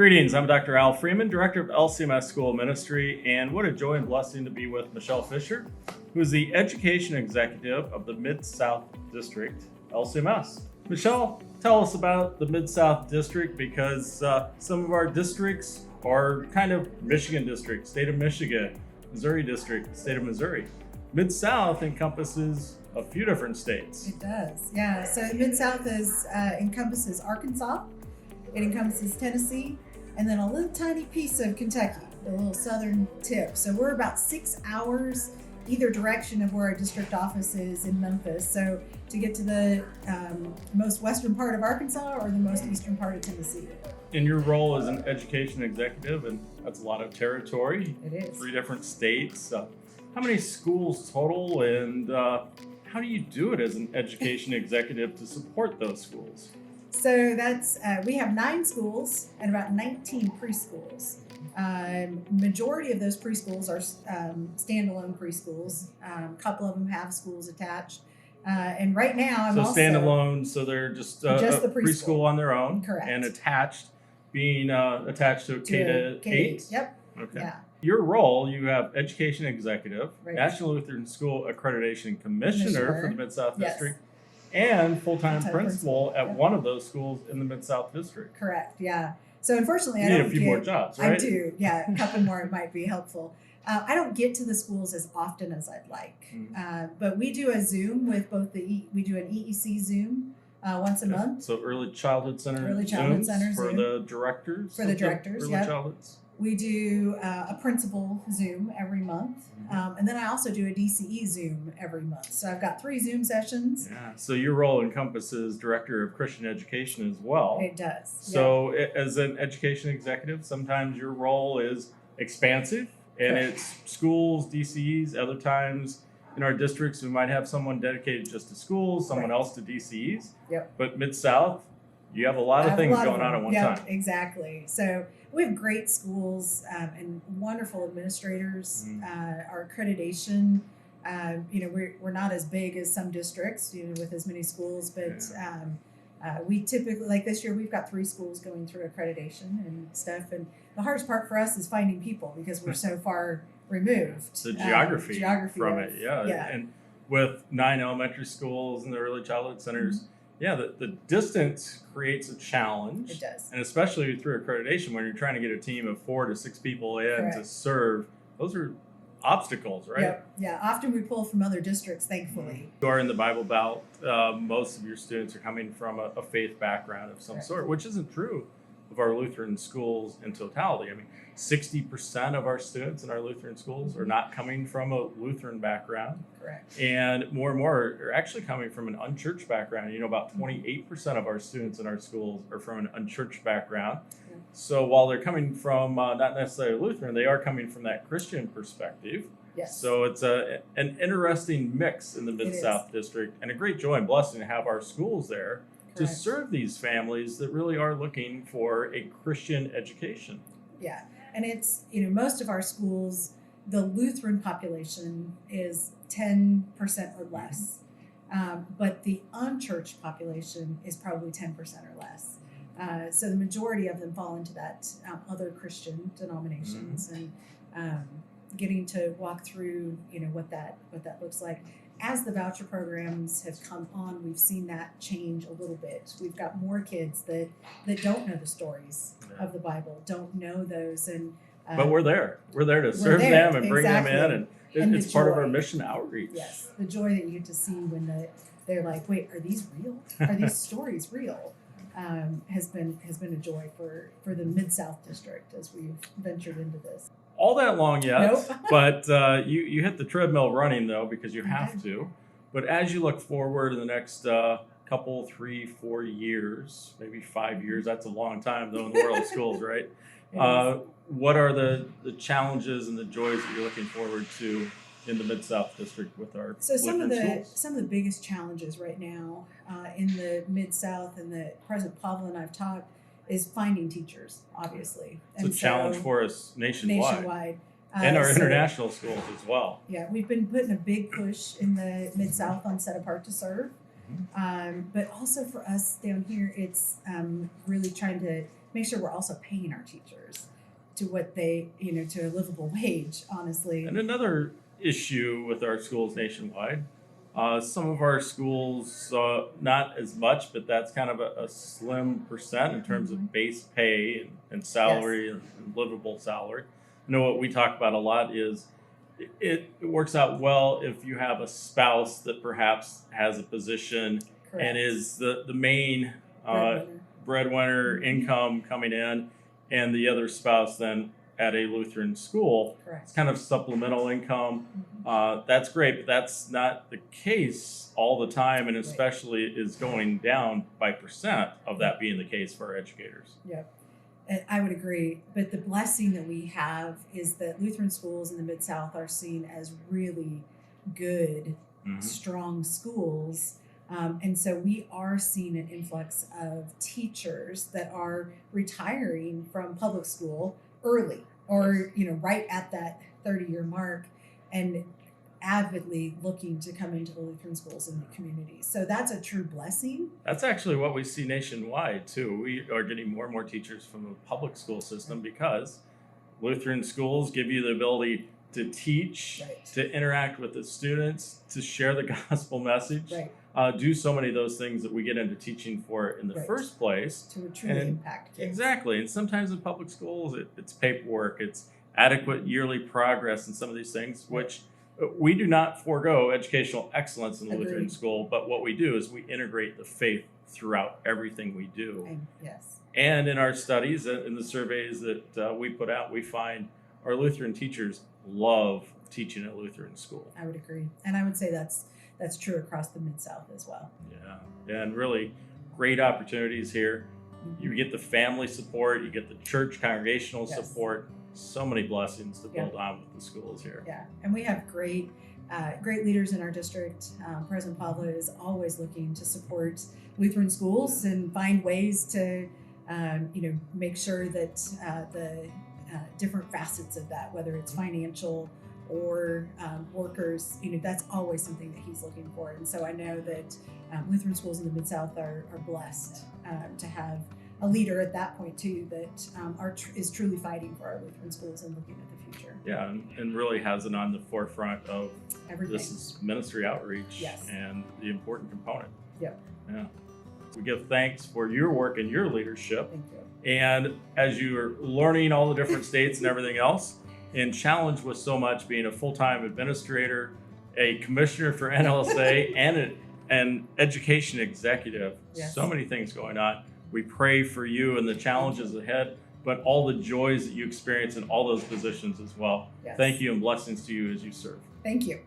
Greetings, I'm Dr. Al Freeman, Director of LCMS School Ministry, and what a joy and blessing to be with Fischer, who is the Education Executive of the Mid-South District, LCMS. Michelle, tell us about the Mid-South District, because some of our districts are kind of Michigan District, State of Michigan, Missouri District, State of Missouri. Mid-South encompasses a few different states. It does, yeah. So Mid-South encompasses Arkansas, it encompasses Tennessee, and then a little tiny piece of Kentucky, the little southern tip. So we're about 6 hours either direction of where our district office is in Memphis. So to get to the most western part of Arkansas or the most eastern part of Tennessee. In your role as an education executive, and that's a lot of territory. It is. 3 different states. How many schools total, and how do you do it as an education executive to support those schools? So that's we have 9 schools and about 19 preschools. Majority of those preschools are standalone preschools. A couple of them have schools attached. And right now I'm also standalone, so they're just the preschool on their own. Correct. And attached, being attached to K-8. Yep. Okay. Yeah. Your role, you have Education Executive, Right. National Lutheran School Accreditation Commissioner for the Mid-South Yes. District, and full-time principal at yeah. one of those schools in the Mid-South District. Correct. Yeah. So unfortunately, You I need don't a few get, more jobs, right? I do. Yeah, a couple more might be helpful. I don't get to the schools as often as I'd like, but we do a Zoom with both we do an EEC Zoom once a month. So early childhood center, Early childhood Zooms center for Zoom. the directors. For the of directors, early yep. childhoods. We do a principal Zoom every month, and then I also do a DCE Zoom every month. So I've got 3 Zoom sessions. Yeah. So your role encompasses Director of Christian Education as well. It does. So as an education executive, sometimes your role is expansive, and Correct. it's schools, DCEs. Other times in our districts, we might have someone dedicated just to schools, someone Right. else to DCEs. Yep. But Mid-South, you have a lot of things going on at one time. Exactly. So we have great schools and wonderful administrators. Our accreditation, we're not as big as some districts, with as many schools, but we typically, like this year, we've got 3 schools going through accreditation and stuff. And the hardest part for us is finding people because we're so far removed. The geography from of, it, yeah. And with 9 elementary schools and the early childhood centers, the distance creates a challenge. It does. And especially through accreditation, when you're trying to get a team of 4 to 6 people in Correct. to serve, those are obstacles, right? Yep. Yeah. Often we pull from other districts, thankfully. You are in the Bible Belt. Most of your students are coming from a faith background of some Correct. sort, which isn't true of our Lutheran schools in totality. I mean, 60% of our students in our Lutheran schools are not coming from a Lutheran background. Correct. And more are actually coming from an unchurched background. About 28% of our students in our schools are from an unchurched background. Yeah. So while they're coming from not necessarily Lutheran, they are coming from that Christian perspective. Yes. So it's an interesting mix in the Mid-South District, and a great joy and blessing to have our schools there to Correct. serve these families that really are looking for a Christian education. Yeah. And it's, most of our schools, the Lutheran population is 10% or less. But the unchurched population is probably 10% or less. So the majority of them fall into that other Christian denominations, and getting to walk through, what that looks like. As the voucher programs have come on, we've seen that change a little bit. We've got more kids that don't know the stories of the Bible, don't know those, and but we're there. We're there to serve them and bring them in, and it's part of our joy. mission outreach. Yes, the joy that you get to see when they're like, wait, are these real? Are these stories real? Has been a joy for the Mid-South District as we've ventured into this. All that long yet, Nope. but you hit the treadmill running, though, because you have to. But as you look forward in the next couple, 3, 4 years, maybe 5 years, that's a long time, though, in the world of schools, right? What are the challenges and the joys that you're looking forward to in the Mid-South District with our Lutheran schools? Some of the biggest challenges right now in the Mid-South, and that President Pavel and I've talked, is finding teachers, obviously. It's a challenge for us nationwide. And our international schools as well. Yeah, we've been putting a big push in the Mid-South on Set Apart to Serve. But also for us down here, it's really trying to make sure we're also paying our teachers to what they, to a livable wage, honestly. And another issue with our schools nationwide, some of our schools, not as much, but that's kind of a slim percent in terms of base pay and salary and livable salary. I know what we talk about a lot is it works out well if you have a spouse that perhaps has a position Correct. and is the main Breadwinner. breadwinner income coming in, and the other spouse then at a Lutheran school. Correct. It's kind of supplemental income. That's great, but that's not the case all the time, and especially is going down by percent of that being the case for our educators. Yep. I would agree. But the blessing that we have is that Lutheran schools in the Mid-South are seen as really good, strong schools. And so we are seeing an influx of teachers that are retiring from public school early or, right at that 30-year mark and avidly looking to come into the Lutheran schools in the community. So that's a true blessing. That's actually what we see nationwide too. We are getting more and more teachers from the public school system because Lutheran schools give you the ability to teach, to interact with the students, to share the gospel message, do so many of those things that we get into teaching for in the first place. To truly impact kids. Exactly. And sometimes in public schools, it's paperwork, it's adequate yearly progress and some of these things, which we do not forego educational excellence in the Lutheran school, but what we do is we integrate the faith throughout everything we do. And in our studies, in the surveys that we put out, we find our Lutheran teachers love teaching at Lutheran school. I would agree. And I would say that's true across the Mid-South as well. Yeah. And really great opportunities here. You get the family support, you get the church congregational support. So many blessings to build on with the schools here. Yeah, and we have great leaders in our district. President Pavla is always looking to support Lutheran schools and find ways to, make sure that the different facets of that, whether it's financial or workers, that's always something that he's looking for. And so I know that Lutheran schools in the Mid-South are blessed to have a leader at that point too that is truly fighting for our Lutheran schools and looking at the future. Yeah, and really has it on the forefront of everything. This is ministry outreach and the important component. Yeah. We give thanks for your work and your leadership. Thank you. And as you're learning all the different states and everything else, and challenged with so much being a full-time administrator, a commissioner for NLSA, and an education executive, so many things going on. We pray for you and the challenges ahead, but all the joys that you experience in all those positions as well. Thank you and blessings to you as you serve. Thank you.